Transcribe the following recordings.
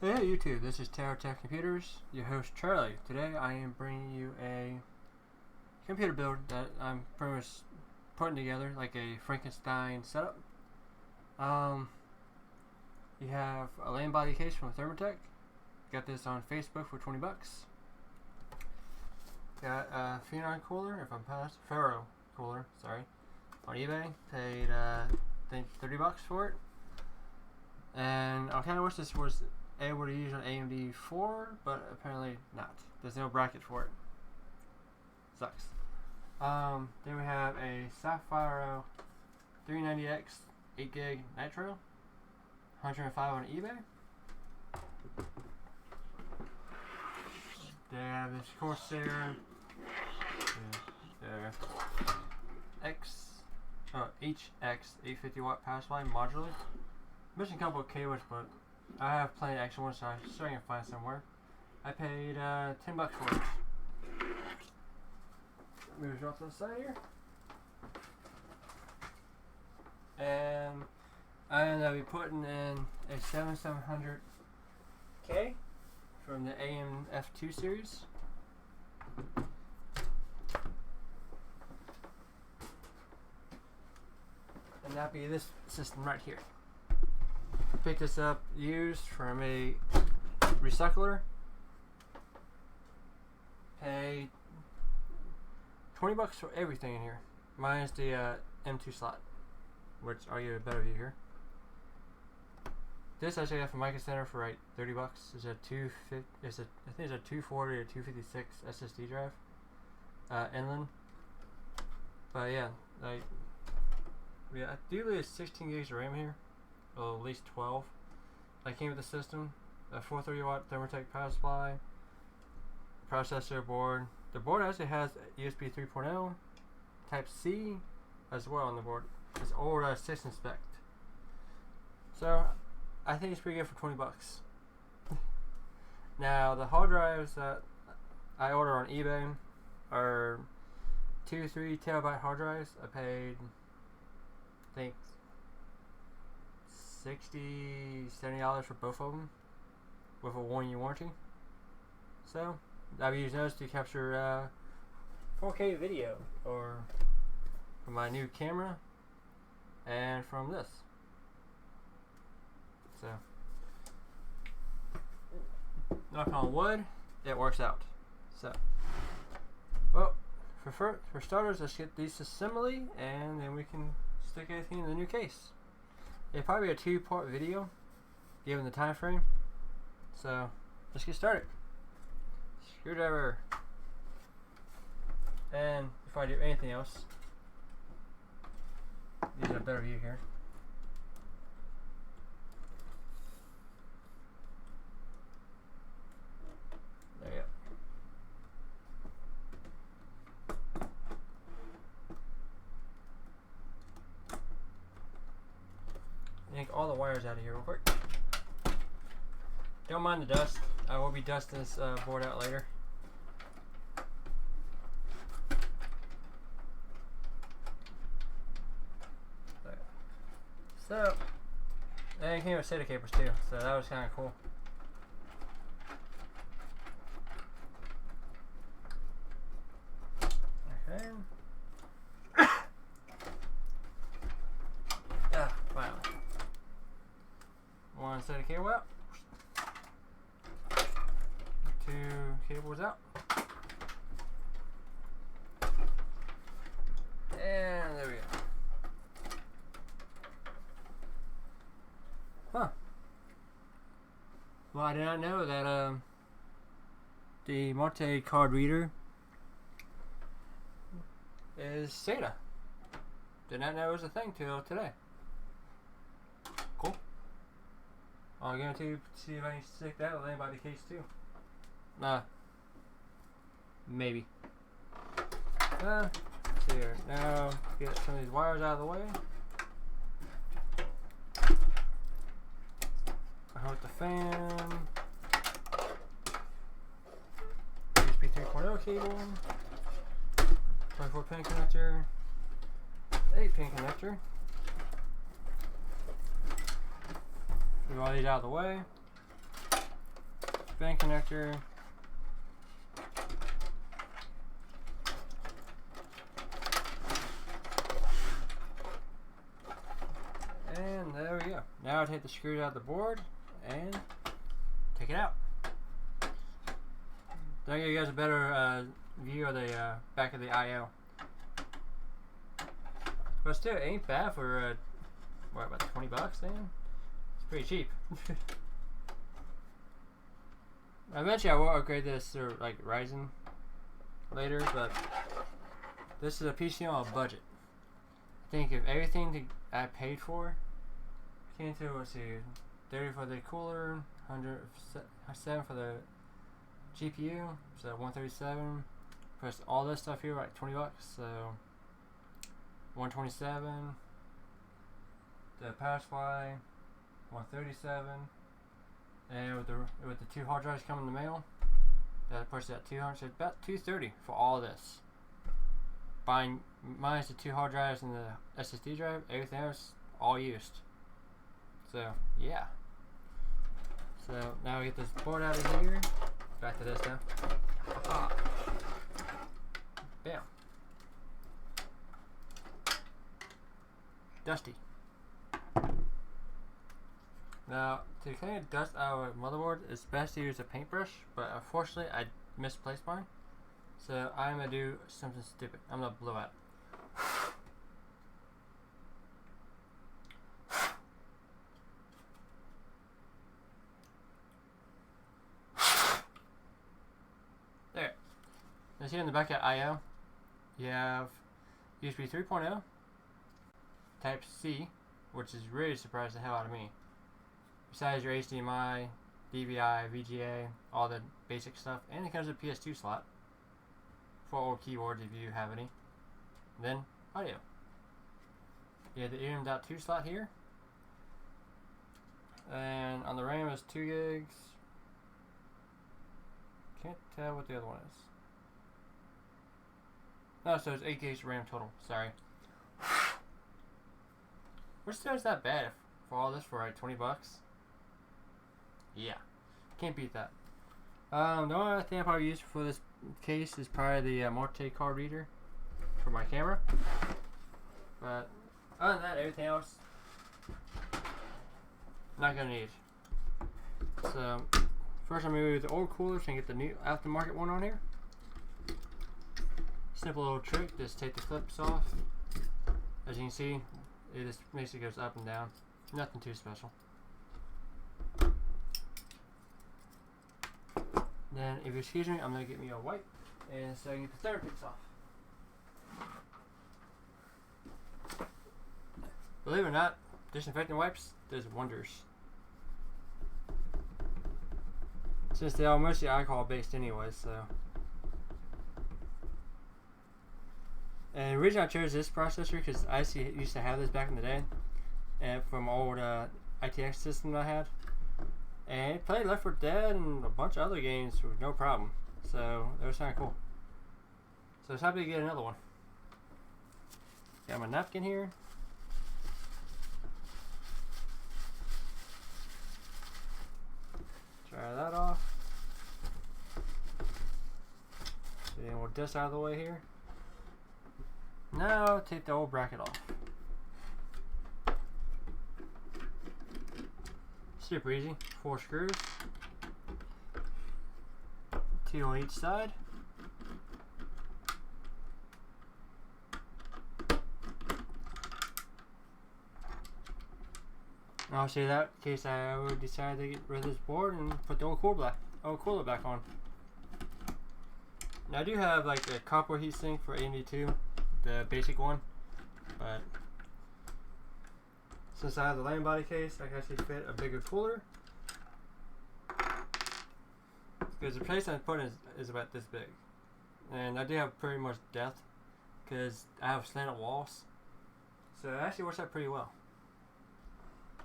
Hey YouTube, this is ThermalTake Computers, your host Charlie. Today I am bringing you a computer build that I'm pretty much putting together like a Frankenstein setup. You have a LAN body case from ThermalTake. Got this on Facebook for 20 bucks. Got a Phenon cooler, if I'm past, Ferro cooler, sorry, on eBay. Paid I think 30 bucks for it. And I kind of wish this was able to use an AMD 4, but apparently not. There's no bracket for it. Sucks. Then we have a Sapphire 390X 8GB Nitro, 105 on eBay. They have this Corsair HX 850 watt power supply modular. Missing a couple of cables, but I have plenty of extra ones, so I'm sure I can find somewhere. I paid 10 bucks for it. Move it off to the side here. And I ended up putting in a 7700K from the AMF2 series. And that'd be this system right here. Picked this up used from a recycler. Paid 20 bucks for everything in here, minus the M2 slot, which I'll get a better view here. This I actually got from Micro Center for like 30 bucks. It's a 250. I think it's a 240 or 256 SSD drive, inland. But yeah, I do believe 16 gigs of RAM here. Well, at least 12. I came with the system, a 430 watt ThermalTake power supply, processor board. The board actually has USB 3.0, Type C as well on the board. It's old system spec. So I think it's pretty good for 20 bucks. Now the hard drives that I order on eBay are 2-3 terabyte hard drives. I paid, I think, $60-$70 for both of them with a 1-year warranty. So I've used those to capture 4K video, or from my new camera and from this. So knock on wood, it works out. So well, for starters, let's get these assembly and then we can stick everything in the new case. It'll probably be a 2-part video, given the time frame. So let's get started. Screwdriver. And before I do anything else, use a better view here. There you go. Yank all the wires out of here real quick. Don't mind the dust. I will be dusting this board out later. So, and it came with SATA cables too, so that was kind of cool. Okay. Finally. One SATA cable out. 2 cables out. And there we go. Huh. Well, I did not know that the multi-card reader is SATA. Did not know it was a thing till today. Cool. I'm going to see if I can stick that with anybody case too. Maybe. Here. Now, get some of these wires out of the way. I hook the fan. USB 3.0 cable. 24 pin connector. 8 pin connector. Move all these out of the way. fan connector. And there we go. Now I take the screws out of the board and take it out. That'll give you guys a better view of the back of the I/O. But still, it ain't bad for what, about 20 bucks then? It's pretty cheap. Eventually I will upgrade this to like Ryzen later, but this is a PC on a budget. I think if everything I paid for came to, let's see, 30 for the cooler, 107 for the GPU, so 137 plus all this stuff here, like 20 bucks, so 127. The power supply, 137, and with the 2 hard drives coming in the mail, that pushes at 200, so about 230 for all of this. Buying minus the 2 hard drives and the SSD drive, everything else all used. So yeah. So now we get this board out of here. Back to this now. Aha. Bam. Dusty. Now, to clean dust out of a motherboard, it's best to use a paintbrush, but unfortunately I misplaced mine. So I'm gonna do something stupid. I'm gonna blow out. There. Now see in the back of I/O, you have USB 3.0, Type C, which is really surprised the hell out of me. Besides your HDMI, DVI, VGA, all the basic stuff, and it comes with a PS2 slot for old keyboards if you have any. And then audio. You have the AM.2 slot here, and on the RAM is 2 gigs. Can't tell what the other one is. No, so it's 8 gigs RAM total. Sorry. Which still is that bad for all this for like 20 bucks. Yeah, can't beat that. The only other thing I probably use for this case is probably the ThermalTake card reader for my camera. But other than that, everything else not gonna need. So first I'm gonna move the old cooler so I can get the new aftermarket one on here. Simple little trick, just take the clips off. As you can see, it just makes it goes up and down. Nothing too special. Then, if you excuse me, I'm gonna get me a wipe and so I can get the ThermalTake off. Believe it or not, disinfectant wipes does wonders. Since they are mostly alcohol based anyway, so. And the reason I chose this processor because I used to have this back in the day, and from old ITX system I had, and it played Left 4 Dead and a bunch of other games with no problem. So that was kind of cool. So I was happy to get another one. Got my napkin here. Try that off. So then we'll dust out of the way here. Now take the old bracket off. Super easy. 4 screws. 2 on each side. I'll say that in case I would decide to get rid of this board and put the old cooler back on. Now I do have like a copper heatsink for AMD too, the basic one, but since I have the land body case, I can actually fit a bigger cooler. Because the place I put is about this big, and I do have pretty much depth because I have slanted walls, so it actually works out pretty well.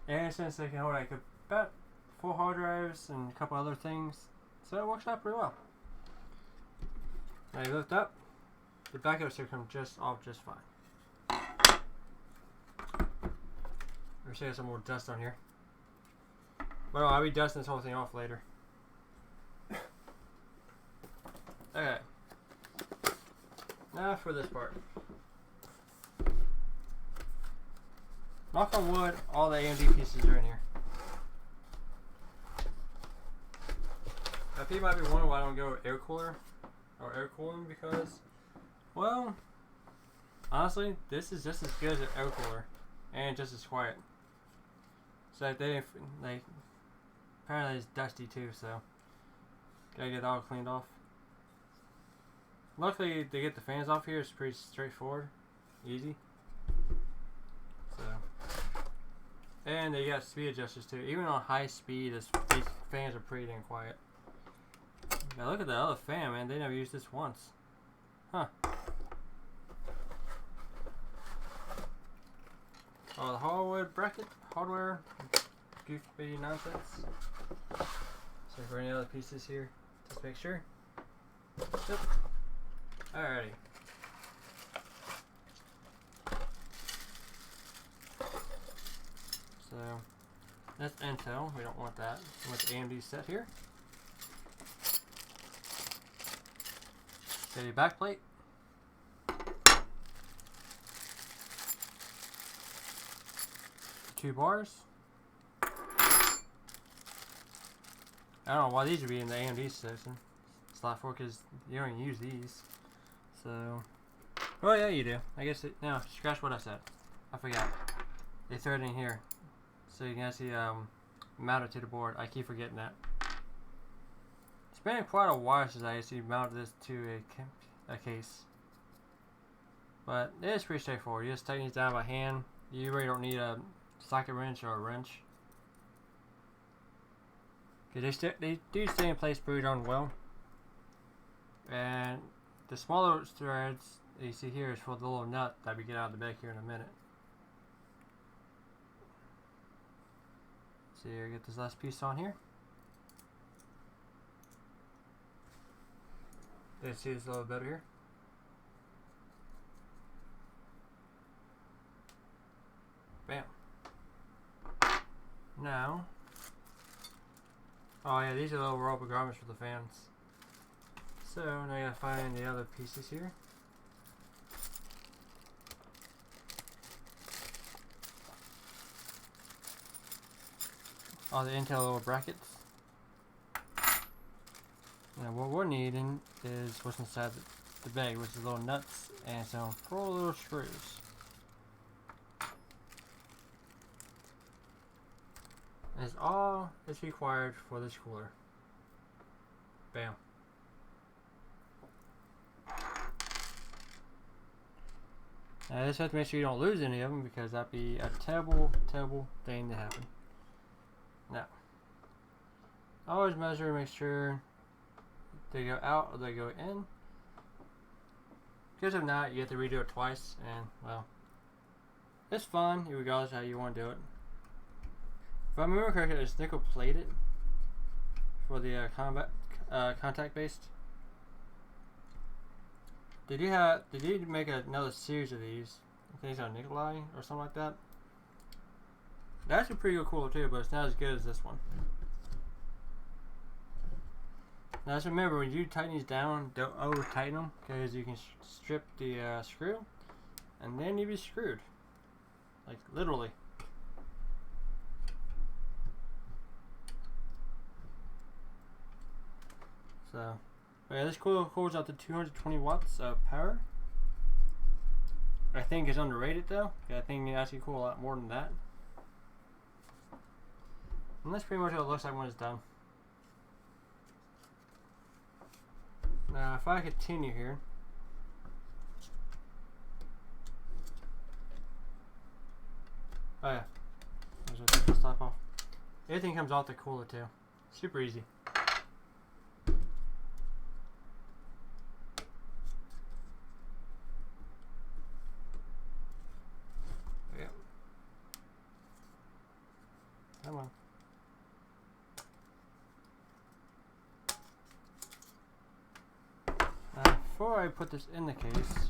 And since they can hold like about 4 hard drives and a couple other things, so it works out pretty well. Now you lift up, the backup should come just off just fine. There's some more dust on here. Well, I'll be dusting this whole thing off later. Okay. Now for this part. Knock on wood, all the AMD pieces are in here. Now people might be wondering why I don't go air cooler or air cooling because, well, honestly, this is just as good as an air cooler and just as quiet. So they didn't, like, apparently it's dusty too, so gotta get it all cleaned off. Luckily, to get the fans off here is pretty straightforward, easy. So, and they got speed adjusters too. Even on high speed, these fans are pretty damn quiet. Now look at the other fan, man. They never used this once. Huh. Oh, the hardware bracket, hardware, goofy nonsense. So for any other pieces here, just make sure. Yep. Alrighty. So that's Intel. We don't want that. We want the AMD set here. Okay, backplate. Two bars. I don't know why these would be in the AMD section. Slot 4 because you don't even use these. So, well, yeah, you do. I guess no. Scratch what I said. I forgot. They throw it in here, so you can actually mount it to the board. I keep forgetting that. It's been quite a while since I actually mounted this to a case, but it is pretty straightforward. You just tighten these down by hand. You really don't need a socket wrench or a wrench. Cause they do stay in place pretty darn well. And the smaller threads that you see here is for the little nut that we get out of the bag here in a minute. So here, get this last piece on here. Let's see this a little better here. Bam. Now, oh yeah, these are little rubber garments for the fans. So now I gotta find the other pieces here. All the Intel little brackets. Now what we're needing is what's inside the bag, which is little nuts and some 4 little screws. That's all that's required for this cooler. Bam. Now just have to make sure you don't lose any of them because that'd be a terrible, terrible thing to happen. Now, always measure and make sure they go out or they go in. Because if not, you have to redo it twice, and well, it's fun regardless of how you want to do it. If I remember correctly, it's nickel plated for the contact based. Did you make another series of these? I think it's on Nikolai or something like that. That's actually pretty cool too, but it's not as good as this one. Now just remember, when you tighten these down, don't over tighten them because you can strip the screw, and then you'll be screwed, like literally. So, yeah, this cooler cools out to 220 watts of power. I think it's underrated though. I think it actually cool a lot more than that. And that's pretty much what it looks like when it's done. Now, if I continue here, oh yeah, there's a take top off. Everything comes off the cooler too. Super easy. Yep. Come on. Before I put this in the case,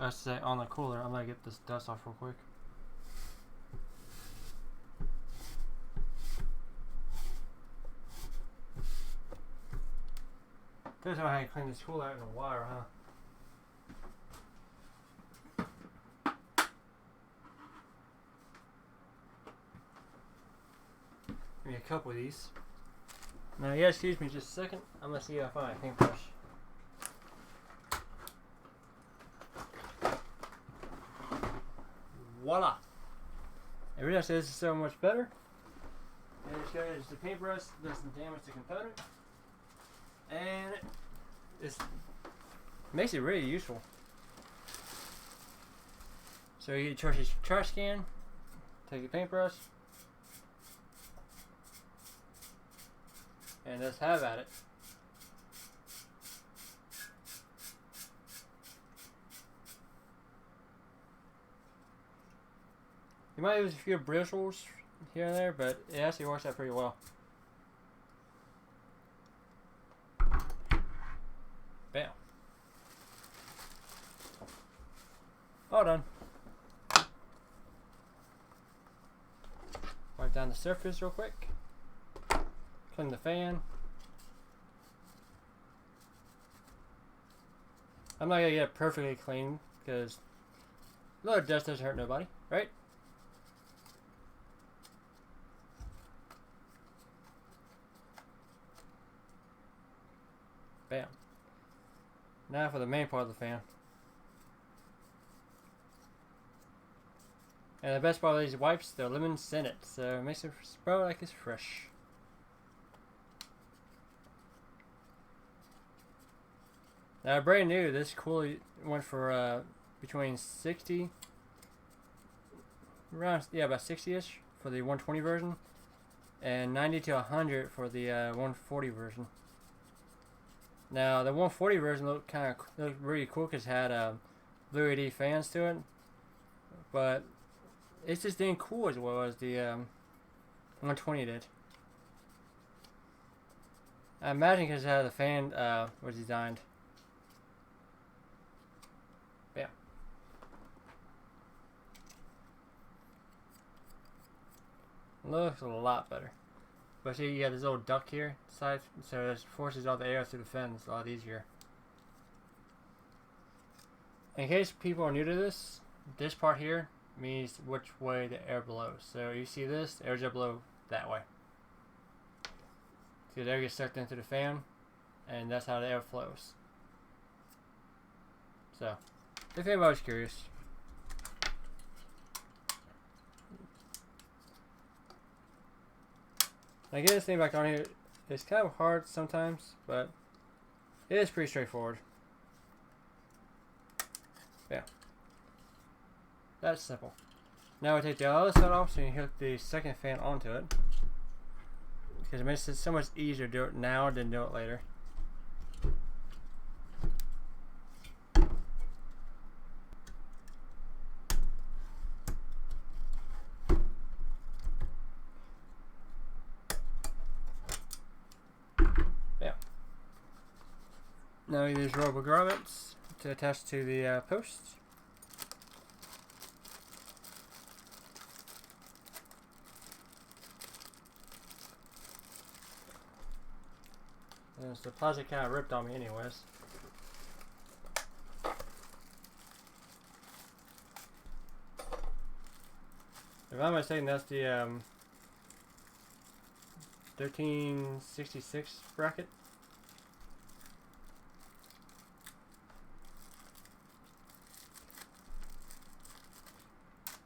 let's say on the cooler, I'm gonna get this dust off real quick. Depends on how you clean this cooler out in the wire, huh? Give me a couple of these. Now, yeah, excuse me just a second. I'm gonna see if I find a paintbrush. Voila! I realize this is so much better. And it's because the paintbrush doesn't damage the component. And it makes it really useful. So you get your trash can, take your paintbrush, and just have at it. You might use a few bristles here and there, but it actually works out pretty well. Bam. All done. Wipe down the surface real quick. Clean the fan. I'm not gonna get it perfectly clean because a little dust doesn't hurt nobody, right? Bam. Now for the main part of the fan. And the best part of these wipes, they're lemon scented, so it makes it smell like it's fresh. Now brand new, this cooler went for between 60, around, yeah, about 60-ish for the 120 version, and 90 to 100 for the 140 version. Now the 140 version looked really cool because it had blue LED fans to it, but it just didn't cool as well as the 120 did. I imagine because how the fan was designed. Yeah. Looks a lot better. But see, you have this little duct here, side, so it forces all the air through the fans a lot easier. In case people are new to this part here means which way the air blows. So you see this, the air just blow that way. See, the air gets sucked into the fan, and that's how the air flows. So, if anybody's curious. Now get this thing back on here. It's kind of hard sometimes, but it is pretty straightforward. Yeah. That's simple. Now we take the other side off so you can hook the second fan onto it. Because it makes it so much easier to do it now than do it later. Yeah. Now we use rubber grommets to attach to the posts. And the plastic kind of ripped on me anyways. If I'm mistaken, that's the 1366 bracket.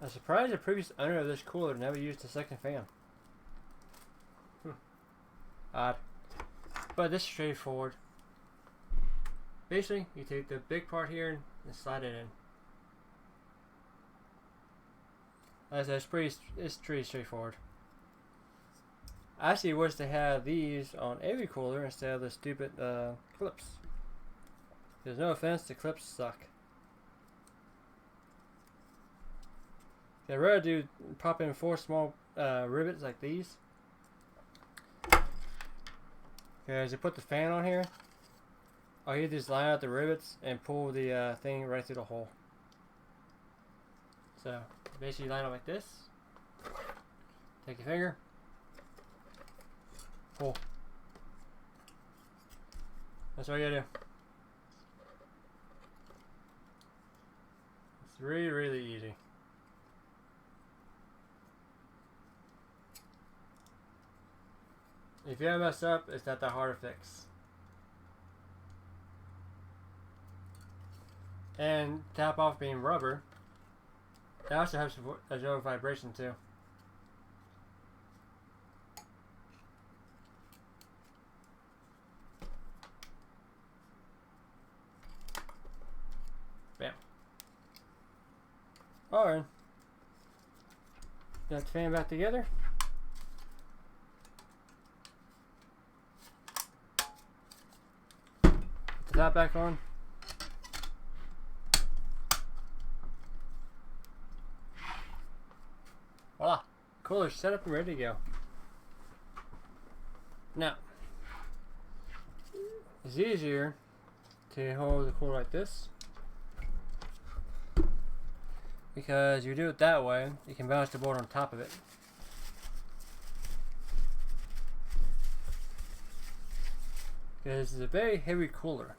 I'm surprised the previous owner of this cooler never used a second fan. Odd. But this is straightforward. Basically, you take the big part here and slide it in. As I said, it's pretty straightforward. I actually wish they had these on every cooler instead of the stupid clips. There's no offense, the clips suck. I'd rather do pop in 4 small rivets like these. Because you put the fan on here, all you do is line out the rivets and pull the thing right through the hole. So basically line it like this. Take your finger, pull. That's all you gotta do. It's really, really easy. If you haven't messed up, it's not that hard to fix. And top off being rubber, it also helps a zero vibration too. Bam. Alright. Got the fan back together. Put the top back on. Voila. Cooler set up and ready to go. Now, it's easier to hold the cooler like this, because you do it that way, you can balance the board on top of it. Because it's a very heavy cooler.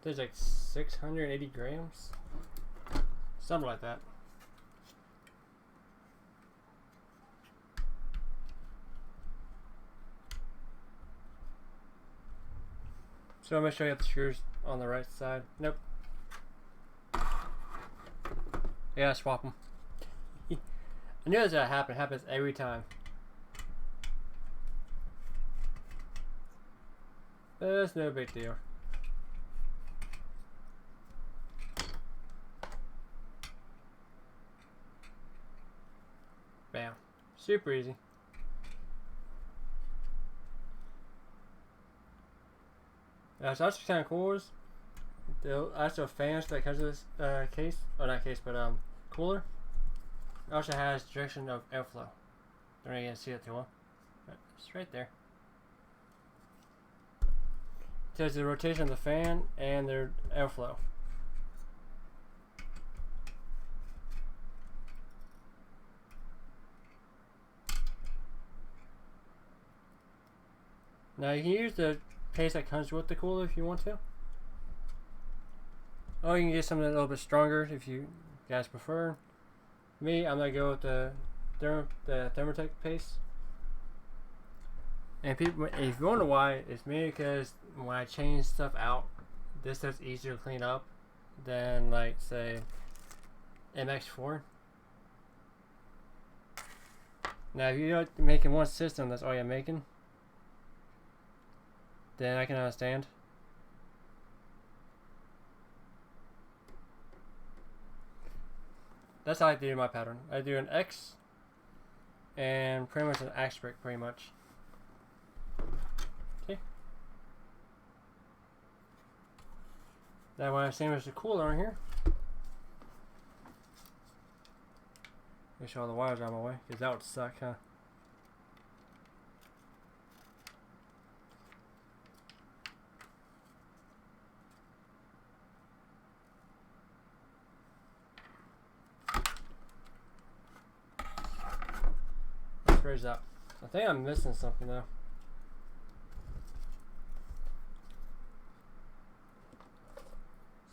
There's like 680 grams, something like that. So make sure you have the screws on the right side. Nope. Yeah, swap them. I knew that happened. It happens every time. But it's no big deal. Bam. Super easy. So that's kind of cool. The actual fans that comes with this case, or not case, but cooler. It also has direction of airflow. Don't really see it too well, but it's right there. It tells the rotation of the fan and their airflow. Now you can use the paste that comes with the cooler if you want to. Or you can get something a little bit stronger if you guys prefer. Me, I'm gonna go with the ThermalTake paste. And people, if you wonder why, it's mainly because when I change stuff out, this stuff's easier to clean up than, like, say, MX4. Now, if you're making one system, that's all you're making, then I can understand. That's how I do my pattern. I do an X and pretty much an asterisk, pretty much. Okay. Now when I sandwich the cooler on here, make sure all the wires are out of my way, because that would suck, huh? Raise up. I think I'm missing something though.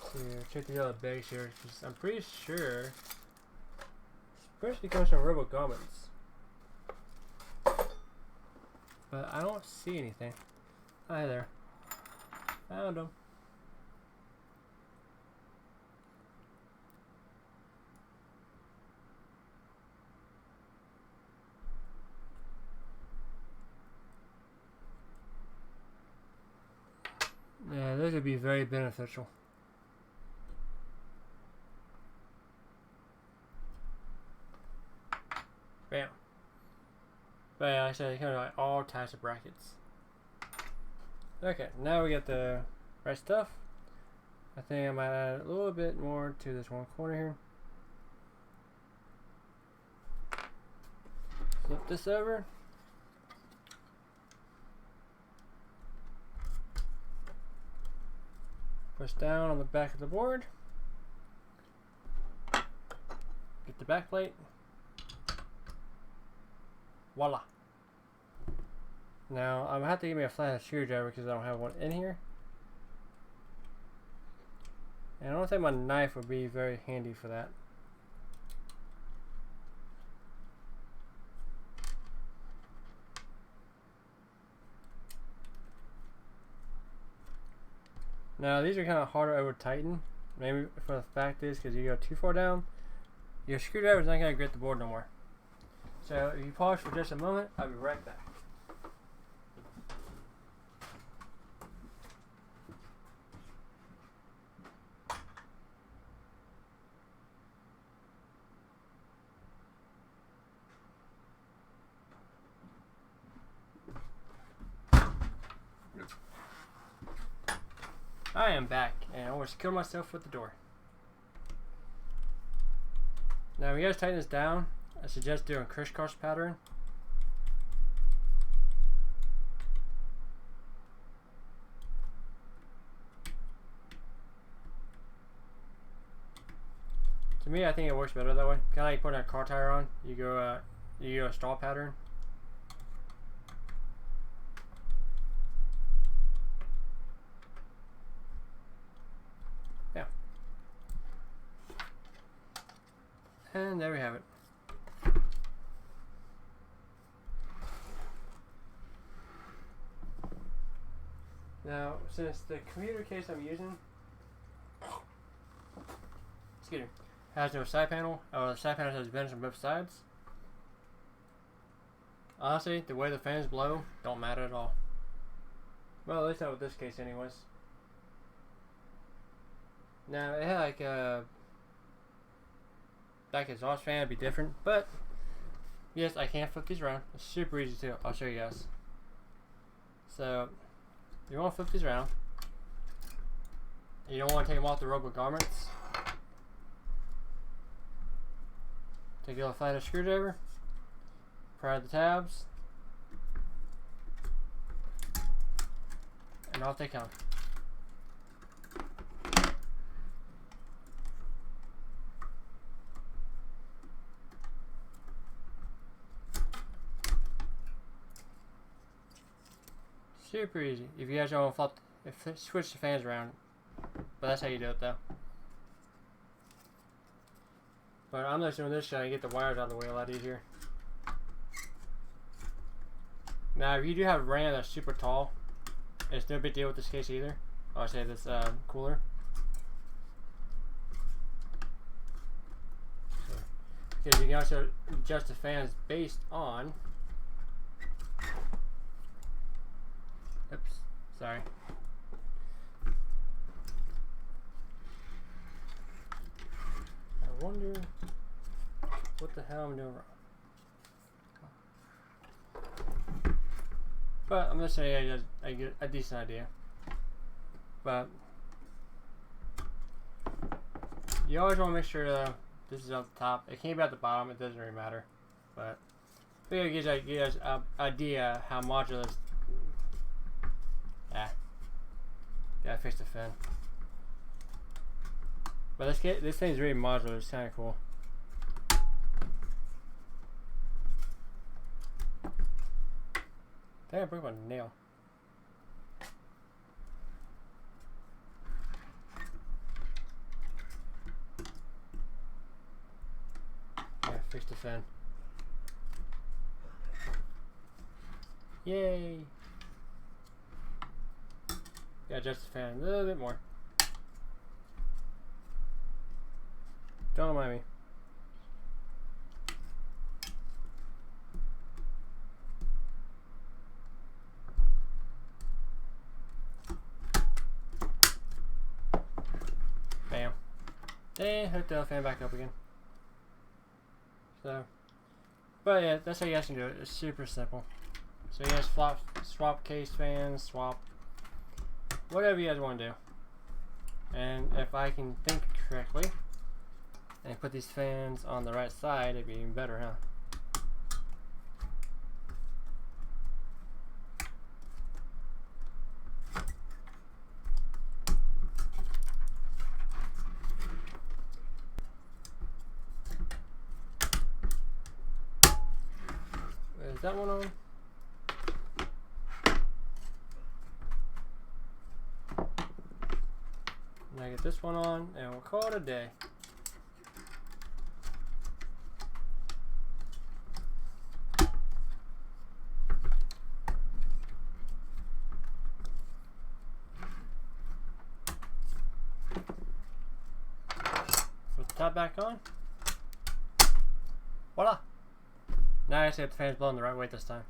Let's see here. Check the other bags here, because I'm pretty sure it's supposed to be coming from rubber garments, but I don't see anything. Hi there. Found them. Yeah, those would be very beneficial. Bam. But yeah, like I said, kind of like all types of brackets. Okay, now we got the right stuff. I think I might add a little bit more to this one corner here. Flip this over. Push down on the back of the board. Get the back plate. Voila. Now I'm gonna have to give me a flathead screwdriver because I don't have one in here. And I don't think my knife would be very handy for that. Now these are kind of harder over tighten. Maybe for the fact is because you go too far down, your screwdriver is not going to grip the board no more. So if you pause for just a moment, I'll be right back. I am back, and I almost killed myself with the door. Now, when you guys tighten this down, I suggest doing crisscross pattern. To me, I think it works better that way. Kind of like putting a car tire on. You go a stall pattern. Yeah. And there we have it. Now, since the computer case I'm using, excuse me, has no side panel, the side panel has vents on both sides. Honestly, the way the fans blow don't matter at all. Well, at least not with this case anyways. Now, it had like a back exhaust fan would be different, but yes, I can flip these around. It's super easy too. I'll show you guys. So, you want to flip these around. You don't want to take them off the rubber garments. Take a little flathead screwdriver, pry the tabs, and off they come. Super easy. If you guys don't want to switch the fans around, but that's how you do it though. But I'm just doing this so I can get the wires out of the way a lot easier. Now, if you do have a RAM that's super tall, it's no big deal with this case either. I'll say this cooler. Because you can also adjust the fans based on. Oops, sorry. I wonder what the hell I'm doing wrong. But I'm just saying I get a decent idea. But you always want to make sure this is on the top. It can't be at the bottom. It doesn't really matter. But I think it gives you guys an idea how modular this. Gotta fix the fin. But this thing's really modular. It's kind of cool. I think I broke my nail. Yeah, fix the fin. Yay! Gotta adjust the fan a little bit more. Don't mind me. Bam. And hook the fan back up again. So, but yeah, that's how you guys can do it. It's super simple. So you guys swap case fans, swap whatever you guys want to do. And if I can think correctly, and put these fans on the right side, it'd be even better, huh? Is that one on? No, I get this one on, and we'll call it a day. Put the top back on. Voila! Now I see if the fan's blowing the right way this time.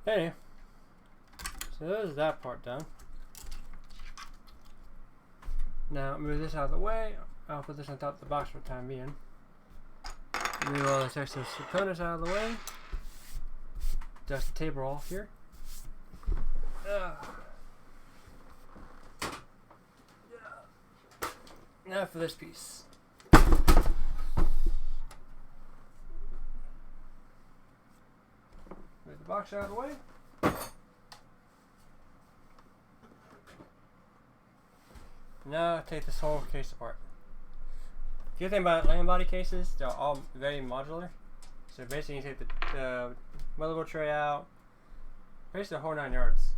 Anyway, so there's that part done. Now move this out of the way. I'll put this on top of the box for the time being. Move all this extra components out of the way. Dust the table off here. Now for this piece. Move the box out of the way. Now take this whole case apart. If you think about land body cases, they're all very modular. So basically you take the motherboard tray out, basically the whole 9 yards.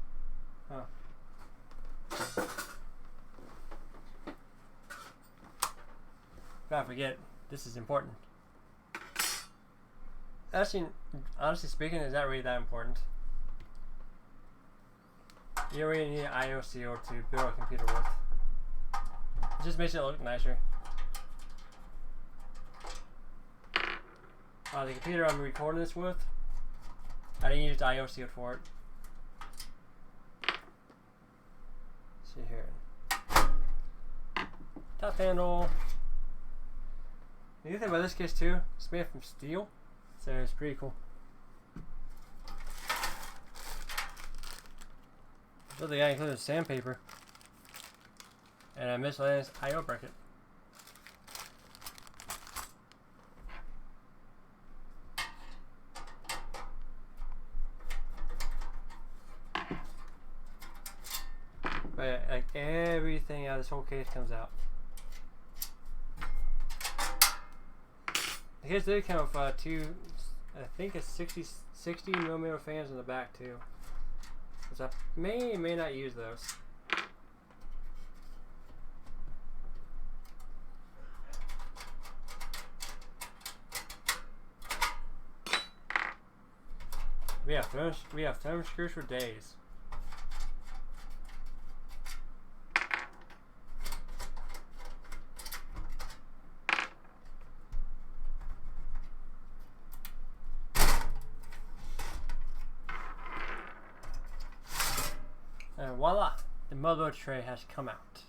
I forget, this is important. Actually, honestly speaking, is that really that important? You don't really need an IOCO to build a computer with. It just makes it look nicer. The computer I'm recording this with, I didn't use the IOCO for it. Let's see here. Top handle. The other thing about this case too, it's made from steel, so it's pretty cool. So the guy included sandpaper and a miscellaneous I/O bracket. But like everything out of this whole case comes out. The case did come with two, I think it's 60 millimeter fans in the back too. Because I may not use those. We have thermal screws for days. And voila, the motherboard tray has come out.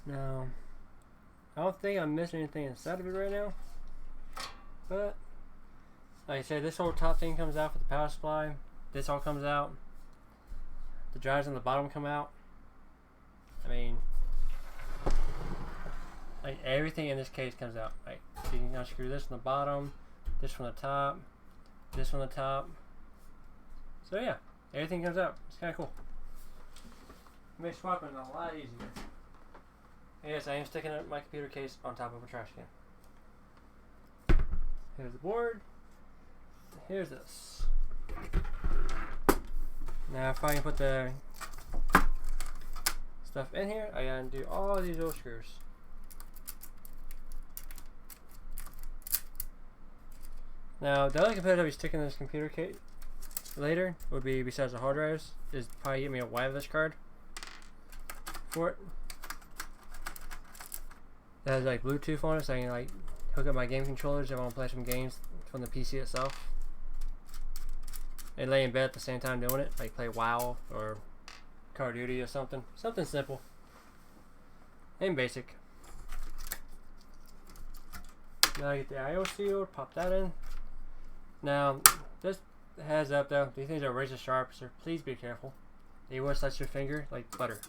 Now, I don't think I'm missing anything inside of it right now. But, like I said, this whole top thing comes out for the power supply. This all comes out. The drives on the bottom come out. I mean, like everything in this case comes out. Like, you can unscrew this from the bottom, this from the top, this from the top. So yeah, everything comes out. It's kind of cool. It makes swapping a lot easier. And yes, I am sticking my computer case on top of a trash can. Here's the board. Here's this. Now if I can put the stuff in here, I gotta do all these little screws. Now the other component I'll be sticking in this computer case later would be, besides the hard drives, is probably get me a wireless card for it. That has like Bluetooth on it, so I can like hook up my game controllers if I want to play some games from the PC itself. And lay in bed at the same time doing it, like play WoW or Call of Duty or something. Something simple and basic. Now I get the I/O shield, pop that in. Now, this heads up though, these things are razor sharp, so please be careful. They will slice your finger like butter.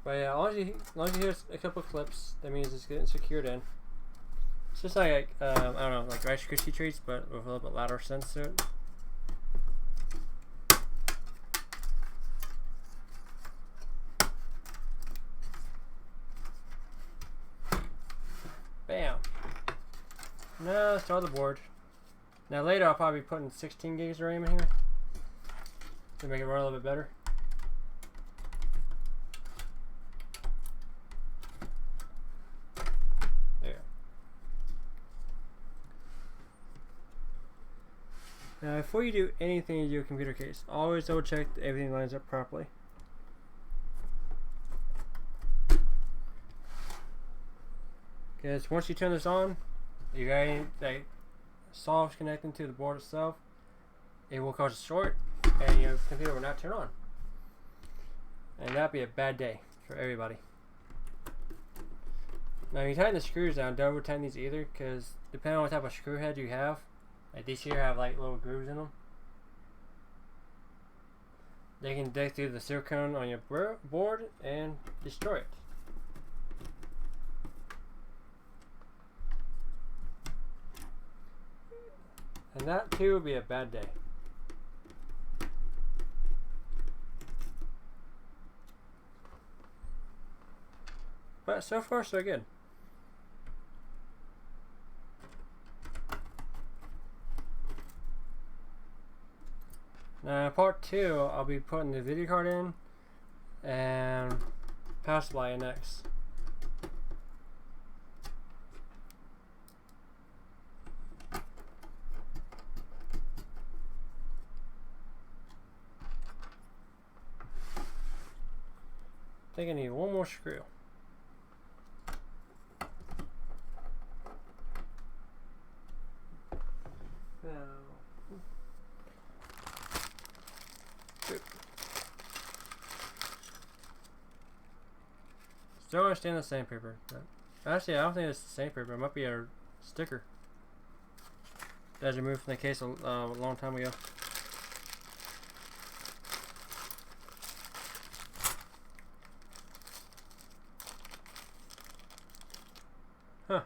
But yeah, as long as you hear a couple clips, that means it's getting secured in. It's just like I don't know, like Rice Krispie treats, but with a little bit louder sense to it. No, start the board. Now later I'll probably be putting 16 gigs of RAM in here to make it run a little bit better. There. Now before you do anything in your computer case, always double check that everything lines up properly. Because once you turn this on, you got any like solves connecting to the board itself, it will cause a short and your computer will not turn on. And that'd be a bad day for everybody. Now when you tighten the screws down, don't over tighten these either, because depending on what type of screw head you have, like these here have like little grooves in them. They can dig through the silicone on your board and destroy it. And that too would be a bad day. But so far so good. Now part 2, I'll be putting the video card in and power supply in next. I think I need one more screw. Still understand the sandpaper. Actually, I don't think it's the sandpaper. It might be a sticker that was removed from the case a long time ago. Huh.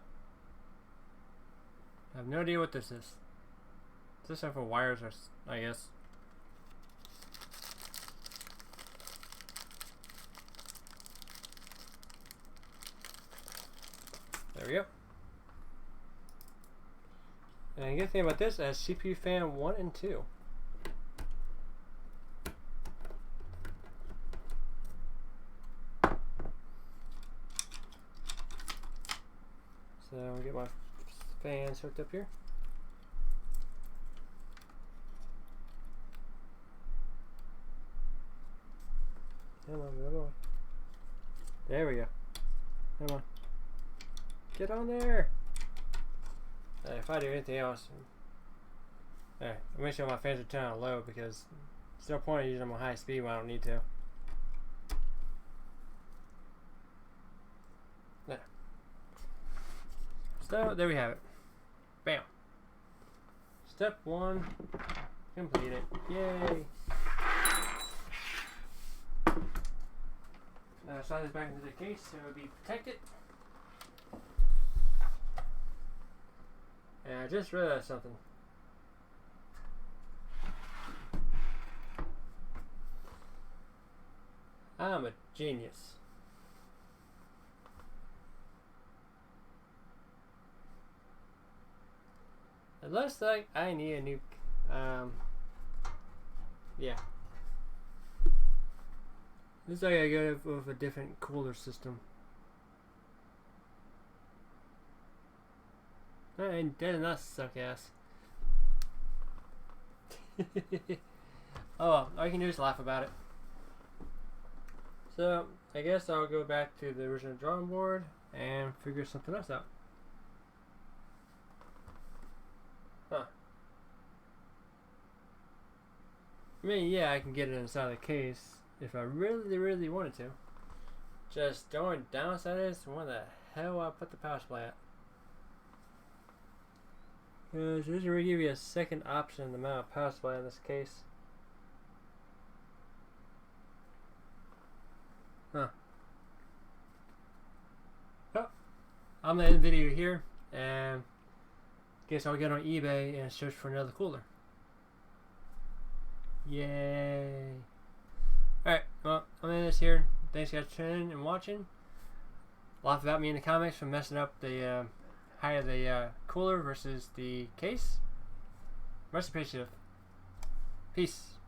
I have no idea what this is. Is this for wires or, I guess? There we go. And the good thing about this is CPU fan 1 and 2. So I'll get my fans hooked up here. Come on, come on. There we go. Come on. Get on there! If I do anything else, I'll make sure my fans are turned on low, because there's no point in using them on high speed when I don't need to. There. So there we have it. Bam! Step 1 completed. Yay! Now slide this back into the case so it will be protected. And I just realized something. I'm a genius. It looks like I need a new, yeah. Looks like I go with a different cooler system. And that does not suck ass. Oh well, all you can do is laugh about it. So, I guess I'll go back to the original drawing board and figure something else out. Huh. I mean, yeah, I can get it inside the case if I really wanted to. Just the only downside is where the hell I put the power supply at. Because it doesn't really give you a second option to mount a power supply in this case. Huh. Well, I'm gonna end the video here, and guess I'll get on eBay and search for another cooler. Yay! Alright, well, I'm in this here. Thanks guys for tuning in and watching. Laugh about me in the comments for messing up the height of the cooler versus the case. Much appreciative. Peace.